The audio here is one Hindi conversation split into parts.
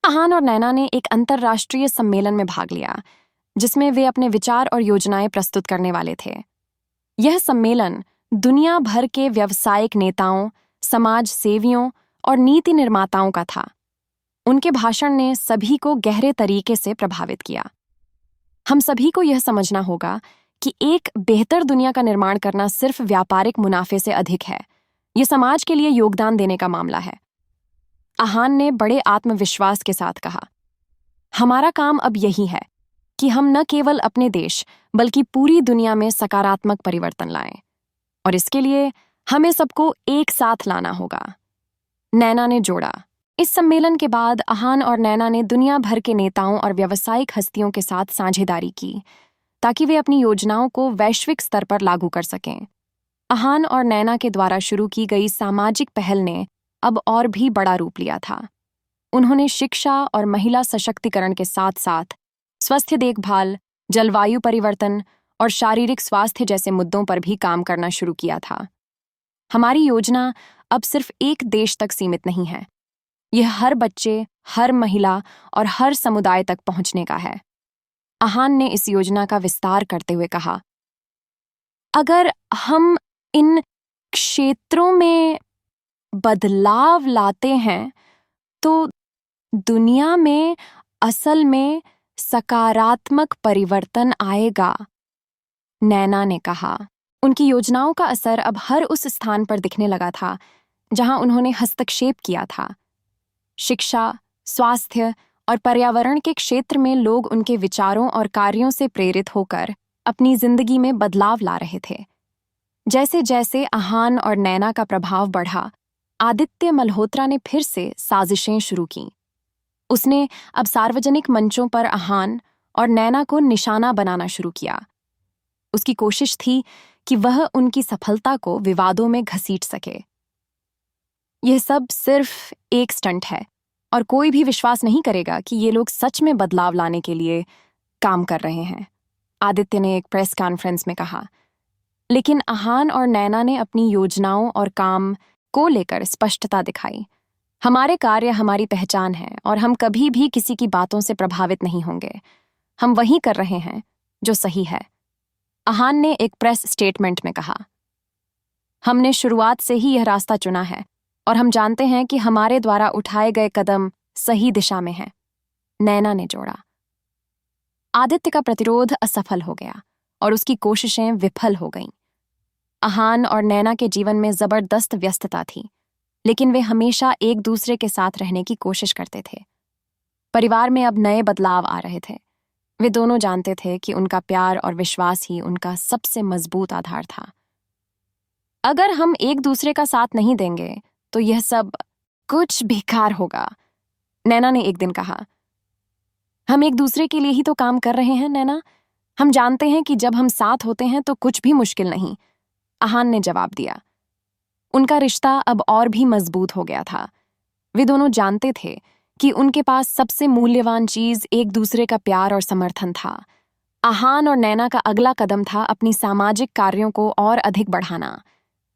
आहान और नैना ने एक अंतर्राष्ट्रीय सम्मेलन में भाग लिया, जिसमें वे अपने विचार और योजनाएं प्रस्तुत करने वाले थे। यह सम्मेलन दुनिया भर के व्यावसायिक नेताओं, समाज सेवियों और नीति निर्माताओं का था। उनके भाषण ने सभी को गहरे तरीके से प्रभावित किया। हम सभी को यह समझना होगा कि एक बेहतर दुनिया का निर्माण करना सिर्फ व्यापारिक मुनाफे से अधिक है। यह समाज के लिए योगदान देने का मामला है। आहान ने बड़े आत्मविश्वास के साथ कहा, हमारा काम अब यही है कि हम न केवल अपने देश बल्कि पूरी दुनिया में सकारात्मक परिवर्तन लाएं, और इसके लिए हमें सबको एक साथ लाना होगा। नैना ने जोड़ा। इस सम्मेलन के बाद आहान और नैना ने दुनिया भर के नेताओं और व्यावसायिक हस्तियों के साथ साझेदारी की, ताकि वे अपनी योजनाओं को वैश्विक स्तर पर लागू कर सकें। आहान और नैना के द्वारा शुरू की गई सामाजिक पहल ने अब और भी बड़ा रूप लिया था। उन्होंने शिक्षा और महिला सशक्तिकरण के साथ साथ स्वास्थ्य देखभाल, जलवायु परिवर्तन और शारीरिक स्वास्थ्य जैसे मुद्दों पर भी काम करना शुरू किया था। हमारी योजना अब सिर्फ एक देश तक सीमित नहीं है। यह हर बच्चे, हर महिला और हर समुदाय तक पहुंचने का है। आहान ने इस योजना का विस्तार करते हुए कहा, अगर हम इन क्षेत्रों में बदलाव लाते हैं तो दुनिया में असल में सकारात्मक परिवर्तन आएगा, नैना ने कहा। उनकी योजनाओं का असर अब हर उस स्थान पर दिखने लगा था जहां उन्होंने हस्तक्षेप किया था। शिक्षा, स्वास्थ्य और पर्यावरण के क्षेत्र में लोग उनके विचारों और कार्यों से प्रेरित होकर अपनी जिंदगी में बदलाव ला रहे थे। जैसे जैसे आहान और नैना का प्रभाव बढ़ा, आदित्य मल्होत्रा ने फिर से साजिशें शुरू कीं। उसने अब सार्वजनिक मंचों पर आहान और नैना को निशाना बनाना शुरू किया। उसकी कोशिश थी कि वह उनकी सफलता को विवादों में घसीट सके। यह सब सिर्फ एक स्टंट है और कोई भी विश्वास नहीं करेगा कि ये लोग सच में बदलाव लाने के लिए काम कर रहे हैं, आदित्य ने एक प्रेस कॉन्फ्रेंस में कहा। लेकिन आहान और नैना ने अपनी योजनाओं और काम को लेकर स्पष्टता दिखाई। हमारे कार्य हमारी पहचान है और हम कभी भी किसी की बातों से प्रभावित नहीं होंगे। हम वही कर रहे हैं जो सही है, आहान ने एक प्रेस स्टेटमेंट में कहा। हमने शुरुआत से ही यह रास्ता चुना है और हम जानते हैं कि हमारे द्वारा उठाए गए कदम सही दिशा में हैं, नैना ने जोड़ा। आदित्य का प्रतिरोध असफल हो गया और उसकी कोशिशें विफल हो गईं। आहान और नैना के जीवन में जबरदस्त व्यस्तता थी, लेकिन वे हमेशा एक दूसरे के साथ रहने की कोशिश करते थे। परिवार में अब नए बदलाव आ रहे थे। वे दोनों जानते थे कि उनका प्यार और विश्वास ही उनका सबसे मजबूत आधार था। अगर हम एक दूसरे का साथ नहीं देंगे तो यह सब कुछ बेकार होगा, नैना ने एक दिन कहा। हम एक दूसरे के लिए ही तो काम कर रहे हैं नैना। हम जानते हैं कि जब हम साथ होते हैं तो कुछ भी मुश्किल नहीं, आहान ने जवाब दिया। उनका रिश्ता अब और भी मजबूत हो गया था। वे दोनों जानते थे कि उनके पास सबसे मूल्यवान चीज एक दूसरे का प्यार और समर्थन था। आहान और नैना का अगला कदम था अपनी सामाजिक कार्यों को और अधिक बढ़ाना।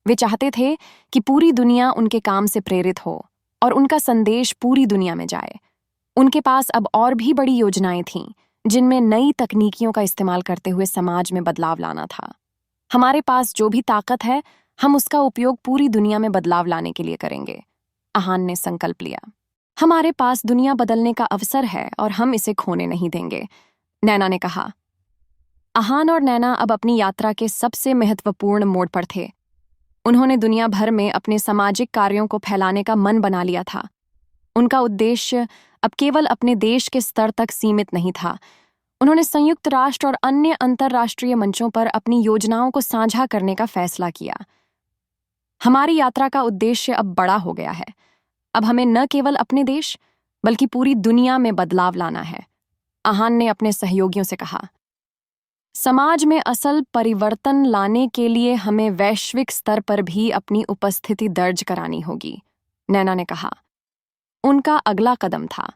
वे चाहते थे कि पूरी दुनिया उनके काम से प्रेरित हो और उनका संदेश पूरी दुनिया में जाए। उनके पास अब और भी बड़ी योजनाएं थीं, जिनमें नई तकनीकियों का इस्तेमाल करते हुए समाज में बदलाव लाना था। हमारे पास जो भी ताकत है, हम उसका उपयोग पूरी दुनिया में बदलाव लाने के लिए करेंगे, आहान ने संकल्प लिया। हमारे पास दुनिया बदलने का अवसर है और हम इसे खोने नहीं देंगे, नैना ने कहा। आहान और नैना अब अपनी यात्रा के सबसे महत्वपूर्ण मोड़ पर थे। उन्होंने दुनिया भर में अपने सामाजिक कार्यों को फैलाने का मन बना लिया था। उनका उद्देश्य अब केवल अपने देश के स्तर तक सीमित नहीं था। उन्होंने संयुक्त राष्ट्र और अन्य अंतर्राष्ट्रीय मंचों पर अपनी योजनाओं को साझा करने का फैसला किया। हमारी यात्रा का उद्देश्य अब बड़ा हो गया है। अब हमें न केवल अपने देश बल्कि पूरी दुनिया में बदलाव लाना है, आहान ने अपने सहयोगियों से कहा। समाज में असल परिवर्तन लाने के लिए हमें वैश्विक स्तर पर भी अपनी उपस्थिति दर्ज करानी होगी, नैना ने कहा। उनका अगला कदम था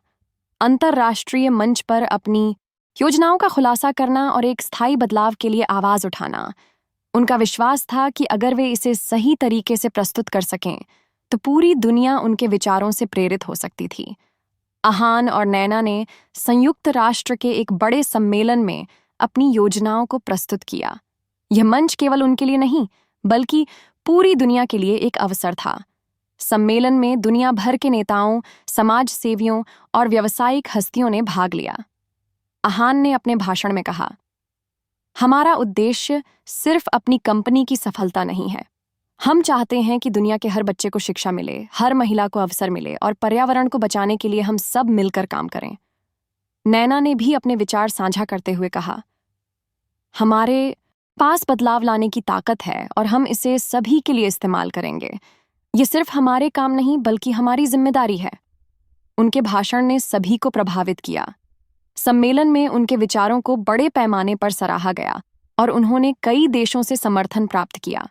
अंतर्राष्ट्रीय मंच पर अपनी योजनाओं का खुलासा करना और एक स्थायी बदलाव के लिए आवाज उठाना। उनका विश्वास था कि अगर वे इसे सही तरीके से प्रस्तुत कर सकें तो पूरी दुनिया उनके विचारों से प्रेरित हो सकती थी। अहान और नैना ने संयुक्त राष्ट्र के एक बड़े सम्मेलन में अपनी योजनाओं को प्रस्तुत किया। यह मंच केवल उनके लिए नहीं, बल्कि पूरी दुनिया के लिए एक अवसर था। सम्मेलन में दुनिया भर के नेताओं, समाज सेवियों और व्यावसायिक हस्तियों ने भाग लिया। अहान ने अपने भाषण में कहा, हमारा उद्देश्य सिर्फ अपनी कंपनी की सफलता नहीं है। हम चाहते हैं कि दुनिया के हर बच्चे को शिक्षा मिले, हर महिला को अवसर मिले और पर्यावरण को बचाने के लिए हम सब मिलकर काम करें। नैना ने भी अपने विचार साझा करते हुए कहा, हमारे पास बदलाव लाने की ताकत है और हम इसे सभी के लिए इस्तेमाल करेंगे। ये सिर्फ हमारे काम नहीं, बल्कि हमारी जिम्मेदारी है। उनके भाषण ने सभी को प्रभावित किया। सम्मेलन में उनके विचारों को बड़े पैमाने पर सराहा गया और उन्होंने कई देशों से समर्थन प्राप्त किया।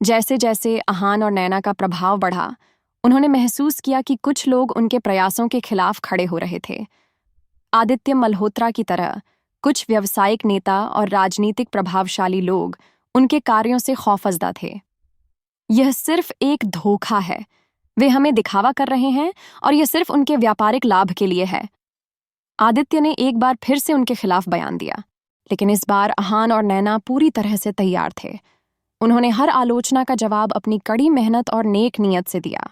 जैसे जैसे अहान और नैना का प्रभाव बढ़ा, उन्होंने महसूस किया कि कुछ लोग उनके प्रयासों के खिलाफ खड़े हो रहे थे। आदित्य मल्होत्रा की तरह कुछ व्यावसायिक नेता और राजनीतिक प्रभावशाली लोग उनके कार्यों से खौफजदा थे। यह सिर्फ एक धोखा है, वे हमें दिखावा कर रहे हैं और यह सिर्फ उनके व्यापारिक लाभ के लिए है। आदित्य ने एक बार फिर से उनके खिलाफ बयान दिया, लेकिन इस बार अहान और नैना पूरी तरह से तैयार थे। उन्होंने हर आलोचना का जवाब अपनी कड़ी मेहनत और नेक नीयत से दिया।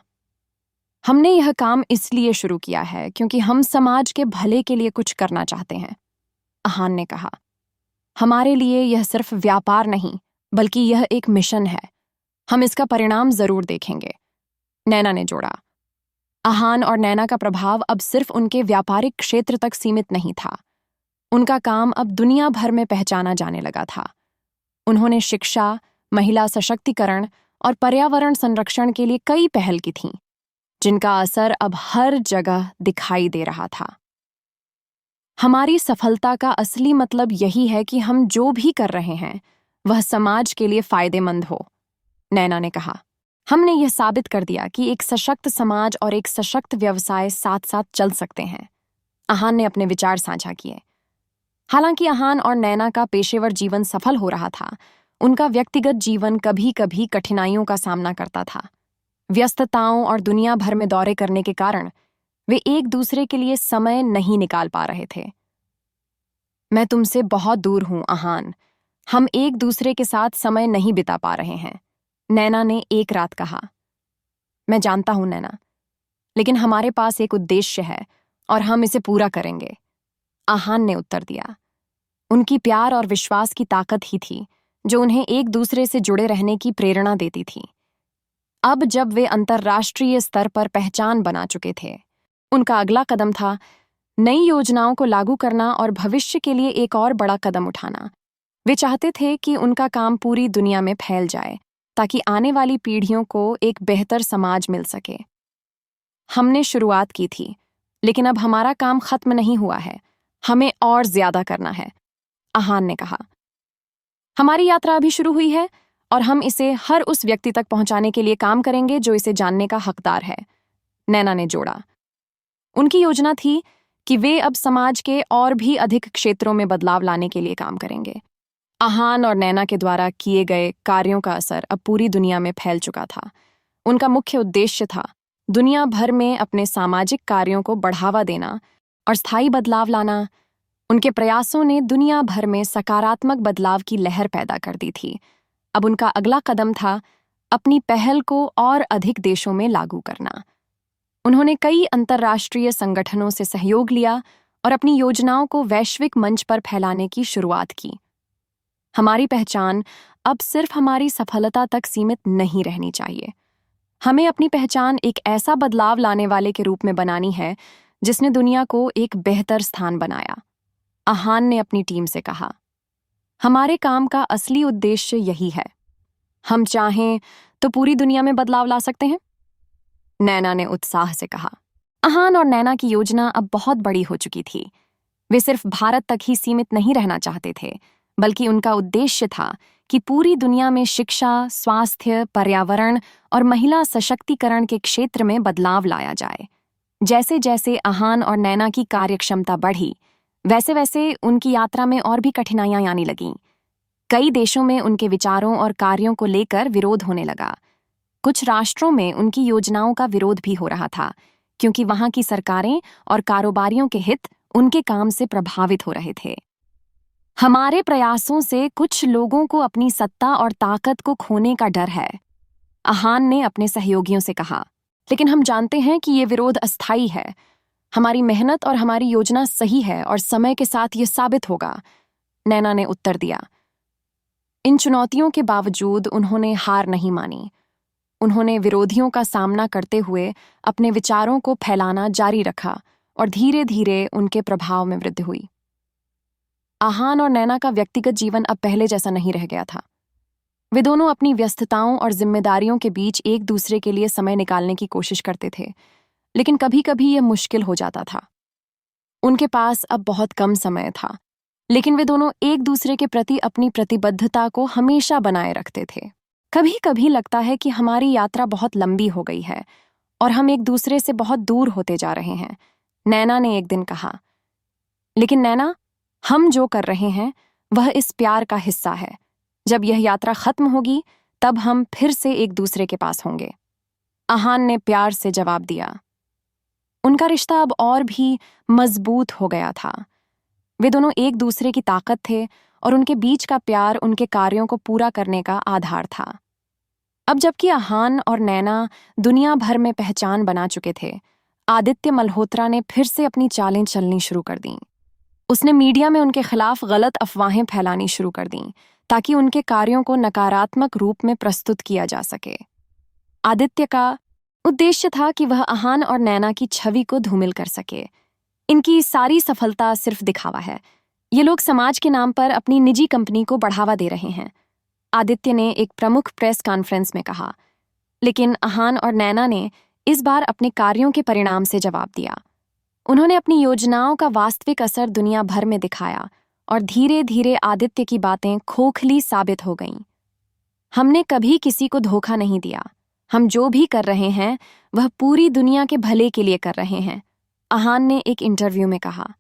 हमने यह काम इसलिए शुरू किया है क्योंकि हम समाज के भले के लिए कुछ करना चाहते हैं, अहान ने कहा। हमारे लिए यह सिर्फ व्यापार नहीं, बल्कि यह एक मिशन है। हम इसका परिणाम जरूर देखेंगे, नैना ने जोड़ा। अहान और नैना का प्रभाव अब सिर्फ उनके व्यापारिक क्षेत्र तक सीमित नहीं था। उनका काम अब दुनिया भर में पहचाना जाने लगा था। उन्होंने शिक्षा, महिला सशक्तिकरण और पर्यावरण संरक्षण के लिए कई पहल की थीं, जिनका असर अब हर जगह दिखाई दे रहा था। हमारी सफलता का असली मतलब यही है कि हम जो भी कर रहे हैं वह समाज के लिए फायदेमंद हो, नैना ने कहा। हमने यह साबित कर दिया कि एक सशक्त समाज और एक सशक्त व्यवसाय साथ साथ चल सकते हैं, अहान ने अपने विचार साझा किए। हालांकि अहान और नैना का पेशेवर जीवन सफल हो रहा था, उनका व्यक्तिगत जीवन कभी कभी कठिनाइयों का सामना करता था। व्यस्तताओं और दुनिया भर में दौरे करने के कारण वे एक दूसरे के लिए समय नहीं निकाल पा रहे थे। मैं तुमसे बहुत दूर हूं अहान, हम एक दूसरे के साथ समय नहीं बिता पा रहे हैं, नैना ने एक रात कहा। मैं जानता हूं नैना, लेकिन हमारे पास एक उद्देश्य है और हम इसे पूरा करेंगे, अहान ने उत्तर दिया। उनकी प्यार और विश्वास की ताकत ही थी जो उन्हें एक दूसरे से जुड़े रहने की प्रेरणा देती थी। अब जब वे अंतर्राष्ट्रीय स्तर पर पहचान बना चुके थे, उनका अगला कदम था नई योजनाओं को लागू करना और भविष्य के लिए एक और बड़ा कदम उठाना। वे चाहते थे कि उनका काम पूरी दुनिया में फैल जाए ताकि आने वाली पीढ़ियों को एक बेहतर समाज मिल सके। हमने शुरुआत की थी, लेकिन अब हमारा काम खत्म नहीं हुआ है, हमें और ज्यादा करना है, अहान ने कहा। हमारी यात्रा अभी शुरू हुई है और हम इसे हर उस व्यक्ति तक पहुंचाने के लिए काम करेंगे जो इसे जानने का हकदार है, नैना ने जोड़ा। उनकी योजना थी कि वे अब समाज के और भी अधिक क्षेत्रों में बदलाव लाने के लिए काम करेंगे। अहान और नैना के द्वारा किए गए कार्यों का असर अब पूरी दुनिया में फैल चुका था। उनका मुख्य उद्देश्य था दुनिया भर में अपने सामाजिक कार्यों को बढ़ावा देना और स्थायी बदलाव लाना। उनके प्रयासों ने दुनिया भर में सकारात्मक बदलाव की लहर पैदा कर दी थी। अब उनका अगला कदम था अपनी पहल को और अधिक देशों में लागू करना। उन्होंने कई अंतर्राष्ट्रीय संगठनों से सहयोग लिया और अपनी योजनाओं को वैश्विक मंच पर फैलाने की शुरुआत की। हमारी पहचान अब सिर्फ हमारी सफलता तक सीमित नहीं रहनी चाहिए। हमें अपनी पहचान एक ऐसा बदलाव लाने वाले के रूप में बनानी है जिसने दुनिया को एक बेहतर स्थान बनाया, अहान ने अपनी टीम से कहा। हमारे काम का असली उद्देश्य यही है। हम चाहें तो पूरी दुनिया में बदलाव ला सकते हैं, नैना ने उत्साह से कहा। अहान और नैना की योजना अब बहुत बड़ी हो चुकी थी। वे सिर्फ भारत तक ही सीमित नहीं रहना चाहते थे, बल्कि उनका उद्देश्य था कि पूरी दुनिया में शिक्षा, स्वास्थ्य, पर्यावरण और महिला सशक्तिकरण के क्षेत्र में बदलाव लाया जाए। जैसे जैसे अहान और नैना की कार्यक्षमता बढ़ी, वैसे वैसे उनकी यात्रा में और भी कठिनाइयां आने लगीं। कई देशों में उनके विचारों और कार्यों को लेकर विरोध होने लगा। कुछ राष्ट्रों में उनकी योजनाओं का विरोध भी हो रहा था, क्योंकि वहां की सरकारें और कारोबारियों के हित उनके काम से प्रभावित हो रहे थे। हमारे प्रयासों से कुछ लोगों को अपनी सत्ता और ताकत को खोने का डर है, आहान ने अपने सहयोगियों से कहा। लेकिन हम जानते हैं कि ये विरोध अस्थायी है। हमारी मेहनत और हमारी योजना सही है और समय के साथ ये साबित होगा, नैना ने उत्तर दिया। इन चुनौतियों के बावजूद उन्होंने हार नहीं मानी। उन्होंने विरोधियों का सामना करते हुए अपने विचारों को फैलाना जारी रखा और धीरे धीरे उनके प्रभाव में वृद्धि हुई। आहान और नैना का व्यक्तिगत जीवन अब पहले जैसा नहीं रह गया था। वे दोनों अपनी व्यस्तताओं और जिम्मेदारियों के बीच एक दूसरे के लिए समय निकालने की कोशिश करते थे, लेकिन कभी-कभी यह मुश्किल हो जाता था। उनके पास अब बहुत कम समय था, लेकिन वे दोनों एक दूसरे के प्रति अपनी प्रतिबद्धता को हमेशा बनाए रखते थे। कभी-कभी लगता है कि हमारी यात्रा बहुत लंबी हो गई है और हम एक दूसरे से बहुत दूर होते जा रहे हैं, नैना ने एक दिन कहा। लेकिन नैना, हम जो कर रहे हैं वह इस प्यार का हिस्सा है। जब यह यात्रा खत्म होगी तब हम फिर से एक दूसरे के पास होंगे, आहान ने प्यार से जवाब दिया। उनका रिश्ता अब और भी मजबूत हो गया था। वे दोनों एक दूसरे की ताकत थे और उनके बीच का प्यार उनके कार्यों को पूरा करने का आधार था। अब जबकि आहान और नैना दुनिया भर में पहचान बना चुके थे, आदित्य मल्होत्रा ने फिर से अपनी चालें चलनी शुरू कर दीं। उसने मीडिया में उनके खिलाफ गलत अफवाहें फैलानी शुरू कर दीं ताकि उनके कार्यों को नकारात्मक रूप में प्रस्तुत किया जा सके। आदित्य का उद्देश्य था कि वह आहान और नैना की छवि को धूमिल कर सके। इनकी सारी सफलता सिर्फ दिखावा है। ये लोग समाज के नाम पर अपनी निजी कंपनी को बढ़ावा दे रहे हैं, आदित्य ने एक प्रमुख प्रेस कॉन्फ्रेंस में कहा। लेकिन आहान और नैना ने इस बार अपने कार्यों के परिणाम से जवाब दिया। उन्होंने अपनी योजनाओं का वास्तविक असर दुनिया भर में दिखाया और धीरे धीरे आदित्य की बातें खोखली साबित हो गईं। हमने कभी किसी को धोखा नहीं दिया। हम जो भी कर रहे हैं वह पूरी दुनिया के भले के लिए कर रहे हैं, आहान ने एक इंटरव्यू में कहा।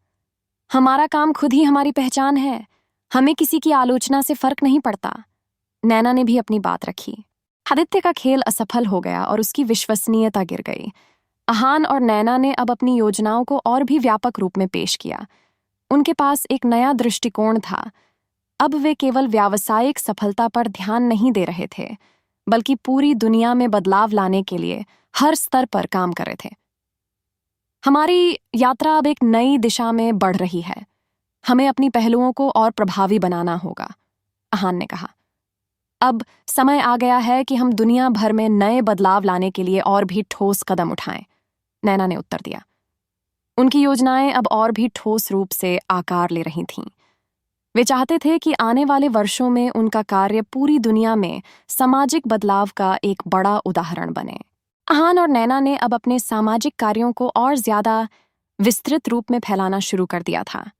हमारा काम खुद ही हमारी पहचान है, हमें किसी की आलोचना से फर्क नहीं पड़ता, नैना ने भी अपनी बात रखी। आदित्य का खेल असफल हो गया और उसकी विश्वसनीयता गिर गई। आहान और नैना ने अब अपनी योजनाओं को और भी व्यापक रूप में पेश किया। उनके पास एक नया दृष्टिकोण था। अब वे केवल व्यावसायिक सफलता पर ध्यान नहीं दे रहे थे, बल्कि पूरी दुनिया में बदलाव लाने के लिए हर स्तर पर काम कर रहे थे। हमारी यात्रा अब एक नई दिशा में बढ़ रही है। हमें अपनी पहलुओं को और प्रभावी बनाना होगा, आहान ने कहा। अब समय आ गया है कि हम दुनिया भर में नए बदलाव लाने के लिए और भी ठोस कदम उठाएं, नैना ने उत्तर दिया। उनकी योजनाएं अब और भी ठोस रूप से आकार ले रही थीं। वे चाहते थे कि आने वाले वर्षों में उनका कार्य पूरी दुनिया में सामाजिक बदलाव का एक बड़ा उदाहरण बने। आहान और नैना ने अब अपने सामाजिक कार्यों को और ज्यादा विस्तृत रूप में फैलाना शुरू कर दिया था।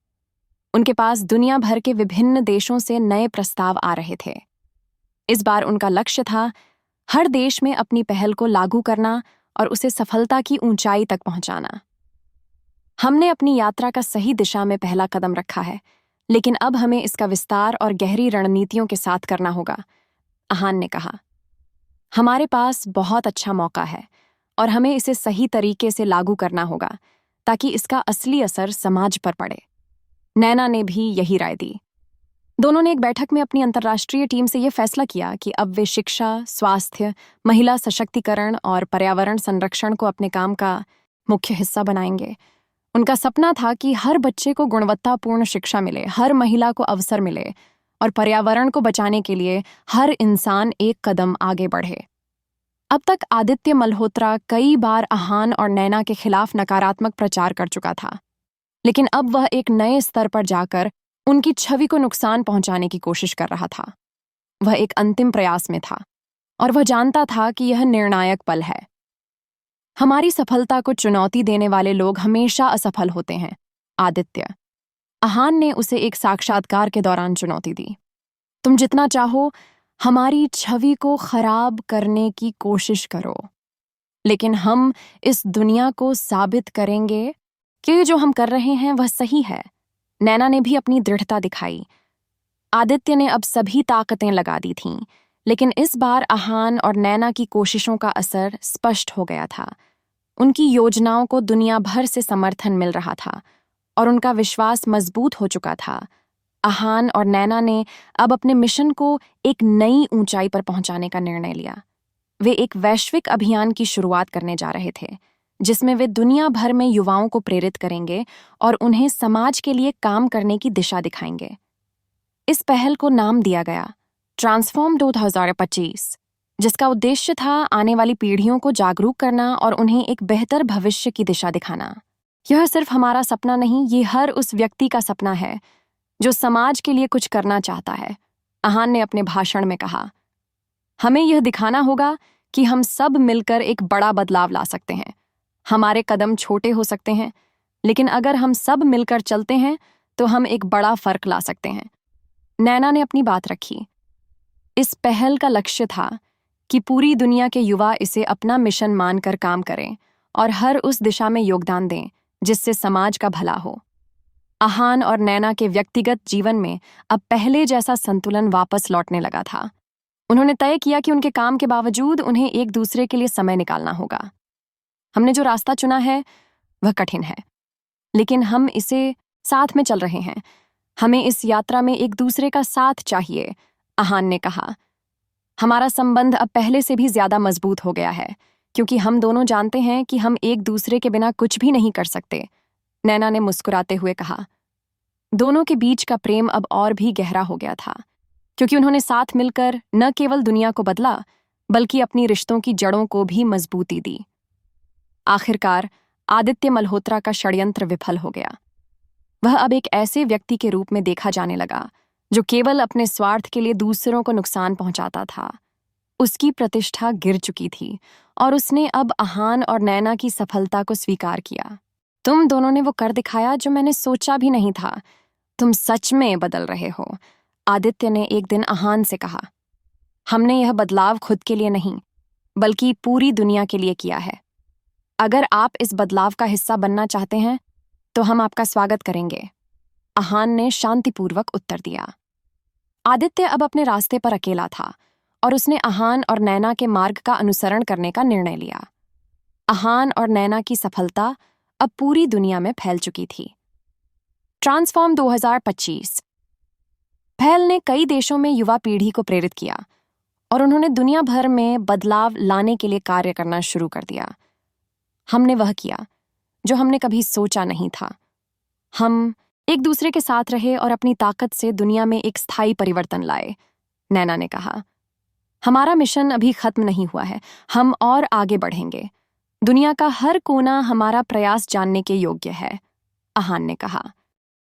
उनके पास दुनिया भर के विभिन्न देशों से नए प्रस्ताव आ रहे थे। इस बार उनका लक्ष्य था हर देश में अपनी पहल को लागू करना और उसे सफलता की ऊंचाई तक पहुंचाना। हमने अपनी यात्रा का सही दिशा में पहला कदम रखा है, लेकिन अब हमें इसका विस्तार और गहरी रणनीतियों के साथ करना होगा, आहान ने कहा। हमारे पास बहुत अच्छा मौका है और हमें इसे सही तरीके से लागू करना होगा ताकि इसका असली असर समाज पर पड़े, नैना ने भी यही राय दी। दोनों ने एक बैठक में अपनी अंतर्राष्ट्रीय टीम से यह फैसला किया कि अब वे शिक्षा, स्वास्थ्य, महिला सशक्तिकरण और पर्यावरण संरक्षण को अपने काम का मुख्य हिस्सा बनाएंगे। उनका सपना था कि हर बच्चे को गुणवत्तापूर्ण शिक्षा मिले, हर महिला को अवसर मिले और पर्यावरण को बचाने के लिए हर इंसान एक कदम आगे बढ़े। अब तक आदित्य मल्होत्रा कई बार आहान और नैना के खिलाफ नकारात्मक प्रचार कर चुका था, लेकिन अब वह एक नए स्तर पर जाकर उनकी छवि को नुकसान पहुंचाने की कोशिश कर रहा था। वह एक अंतिम प्रयास में था और वह जानता था कि यह निर्णायक पल है। हमारी सफलता को चुनौती देने वाले लोग हमेशा असफल होते हैं, आदित्य, आहान ने उसे एक साक्षात्कार के दौरान चुनौती दी। तुम जितना चाहो हमारी छवि को खराब करने की कोशिश करो, लेकिन हम इस दुनिया को साबित करेंगे कि जो हम कर रहे हैं वह सही है, नैना ने भी अपनी दृढ़ता दिखाई। आदित्य ने अब सभी ताकतें लगा दी थीं, लेकिन इस बार आहान और नैना की कोशिशों का असर स्पष्ट हो गया था। उनकी योजनाओं को दुनिया भर से समर्थन मिल रहा था और उनका विश्वास मजबूत हो चुका था। आहान और नैना ने अब अपने मिशन को एक नई ऊंचाई पर पहुंचाने का निर्णय लिया। वे एक वैश्विक अभियान की शुरुआत करने जा रहे थे, जिसमें वे दुनिया भर में युवाओं को प्रेरित करेंगे और उन्हें समाज के लिए काम करने की दिशा दिखाएंगे। इस पहल को नाम दिया गया ट्रांसफॉर्म 2025, जिसका उद्देश्य था आने वाली पीढ़ियों को जागरूक करना और उन्हें एक बेहतर भविष्य की दिशा दिखाना। यह सिर्फ हमारा सपना नहीं, ये हर उस व्यक्ति का सपना है जो समाज के लिए कुछ करना चाहता है, आहान ने अपने भाषण में कहा। हमें यह दिखाना होगा कि हम सब मिलकर एक बड़ा बदलाव ला सकते हैं। हमारे कदम छोटे हो सकते हैं, लेकिन अगर हम सब मिलकर चलते हैं तो हम एक बड़ा फर्क ला सकते हैं। नैना ने अपनी बात रखी। इस पहल का लक्ष्य था कि पूरी दुनिया के युवा इसे अपना मिशन मानकर काम करें और हर उस दिशा में योगदान दें जिससे समाज का भला हो। आहान और नैना के व्यक्तिगत जीवन में अब पहले जैसा संतुलन वापस लौटने लगा था। उन्होंने तय किया कि उनके काम के बावजूद उन्हें एक दूसरे के लिए समय निकालना होगा। हमने जो रास्ता चुना है वह कठिन है, लेकिन हम इसे साथ में चल रहे हैं। हमें इस यात्रा में एक दूसरे का साथ चाहिए, आहान ने कहा। हमारा संबंध अब पहले से भी ज्यादा मजबूत हो गया है, क्योंकि हम दोनों जानते हैं कि हम एक दूसरे के बिना कुछ भी नहीं कर सकते, नैना ने मुस्कुराते हुए कहा। दोनों के बीच का प्रेम अब और भी गहरा हो गया था, क्योंकि उन्होंने साथ मिलकर न केवल दुनिया को बदला, बल्कि अपनी रिश्तों की जड़ों को भी मजबूती दी। आखिरकार आदित्य मल्होत्रा का षड्यंत्र विफल हो गया। वह अब एक ऐसे व्यक्ति के रूप में देखा जाने लगा जो केवल अपने स्वार्थ के लिए दूसरों को नुकसान पहुंचाता था। उसकी प्रतिष्ठा गिर चुकी थी और उसने अब आहान और नैना की सफलता को स्वीकार किया। तुम दोनों ने वो कर दिखाया जो मैंने सोचा भी नहीं था। तुम सच में बदल रहे हो, आदित्य ने एक दिन आहान से कहा। हमने यह बदलाव खुद के लिए नहीं, बल्कि पूरी दुनिया के लिए किया है। अगर आप इस बदलाव का हिस्सा बनना चाहते हैं तो हम आपका स्वागत करेंगे, आहान ने शांतिपूर्वक उत्तर दिया। आदित्य अब अपने रास्ते पर अकेला था और उसने आहान और नैना के मार्ग का अनुसरण करने का निर्णय लिया। आहान और नैना की सफलता अब पूरी दुनिया में फैल चुकी थी। ट्रांसफॉर्म 2025 पहल ने कई देशों में युवा पीढ़ी को प्रेरित किया और उन्होंने दुनिया भर में बदलाव लाने के लिए कार्य करना शुरू कर दिया। हमने वह किया जो हमने कभी सोचा नहीं था। हम एक दूसरे के साथ रहे और अपनी ताकत से दुनिया में एक स्थायी परिवर्तन लाए, नैना ने कहा। हमारा मिशन अभी खत्म नहीं हुआ है, हम और आगे बढ़ेंगे। दुनिया का हर कोना हमारा प्रयास जानने के योग्य है, आहान ने कहा।